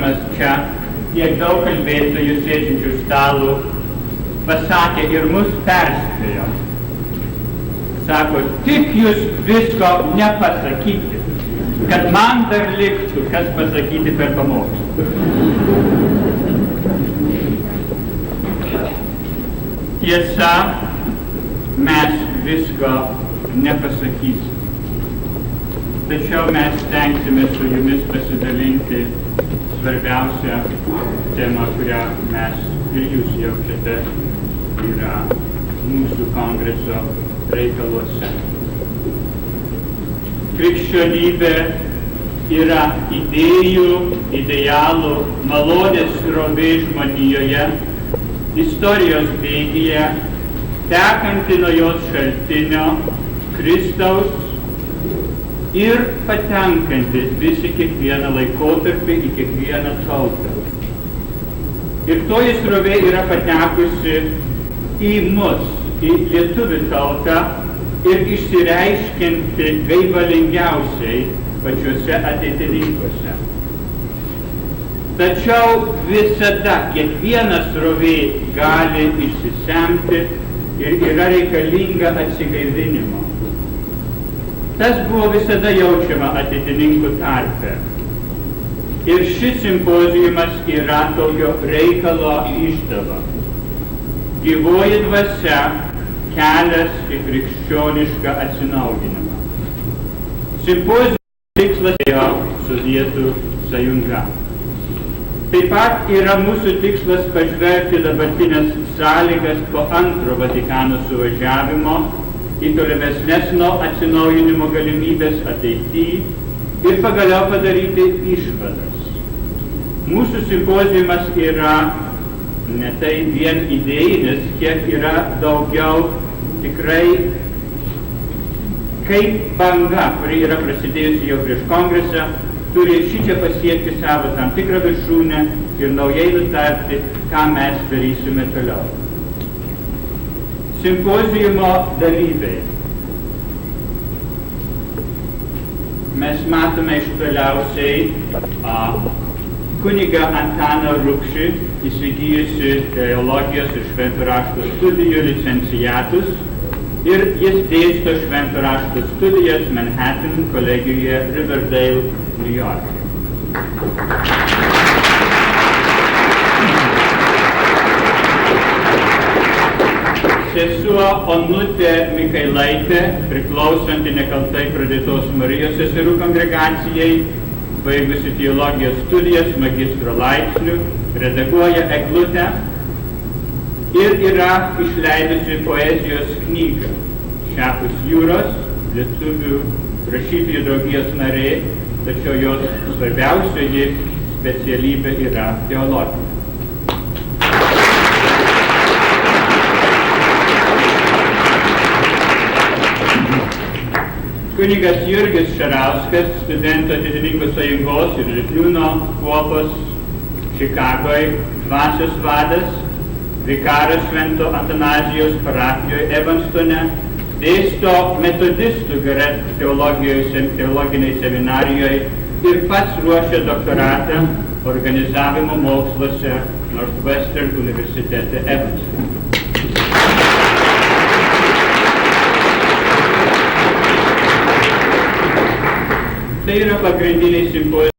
būdamas čia, tiek daug kalbėtojų sėdinčių stalų pasakė ir mus perspėjo. Sako, tik jūs visko nepasakyti, kad man dar liktų, kas pasakyti per pamokslą. Tiesa, mes visko nepasakysim. Tačiau mes stengsime su jumis pasidalinti svarbiausią temą, kurią mes ir jūs jaučiate, yra mūsų kongreso reikaluose. Krikščionybė yra idėjų, idealų, malonės srovė žmonijoje, istorijos bėgyje, tekanti nuo jos šaltinio, Kristaus ir patenkanti visi kiekvieną laikotarpį į kiekvieną tautą. Ir toji srovė yra patekusi į mus, į lietuvių tautą ir išsireiškianti gaivalingiausiai pačiuose ateitininkuose. Tačiau visada kiekviena srovė gali išsisemti ir yra reikalinga atsigaivinimo. Tas buvo visada jaučiama ateitininkų tarpe. Ir šis simpoziumas yra tokio reikalo išdava. Gyvoji dvasia, kelias į krikščionišką atsinaujinimą. Simpoziumo tikslas yra Sovietų sąjunga. Taip pat yra mūsų tikslas pažvelgti dabartinės sąlygas po antro Vatikano suvažiavimo į tolimesnes atsinaujinimo galimybės ateityje ir pagaliau padaryti išvadas. Mūsų simpoziumas yra ne tai vien idėjinis, kiek yra daugiau tikrai kaip banga, kuri yra prasidėjusi jau prieš kongresą, turi šičia pasiekti savo tam tikrą viršūnę ir naujai nutarti, ką mes darysime toliau. Simpoziumo dalyviai. Mes matome iš toliausiai kunigą Antaną Rupšį, įsigijusi teologijos ir švento rašto studijų licenciatus, ir jis dėsto švento rašto studijas Manhattan kolegijoje Riverdale, New York. Sesuo Onutė Mikailaitė, priklausanti nekaltai pradėtos Marijos seserų kongregacijai, baigusi teologijos studijas magistro laipsnių, redaguoja Eglutę ir yra išleidusi poezijos knygą Šiapus jūros, lietuvių rašytojų draugijos narė, tačiau jos svarbiausioji specialybė yra teologija. Kunigas Jurgis Šarauskas, studentų ateitininkų sąjungos ir Liubliūno kuopos Čikagoje dvasios vadas, vikaras Švento Antanazijaus parapijoje Evanstone, dėsto metodistų teologinėje seminarijoje ir pats ruošia doktoratą organizavimo moksluose Northwestern universitete Evanstone. Tai yra pagrindiniai simpozijai.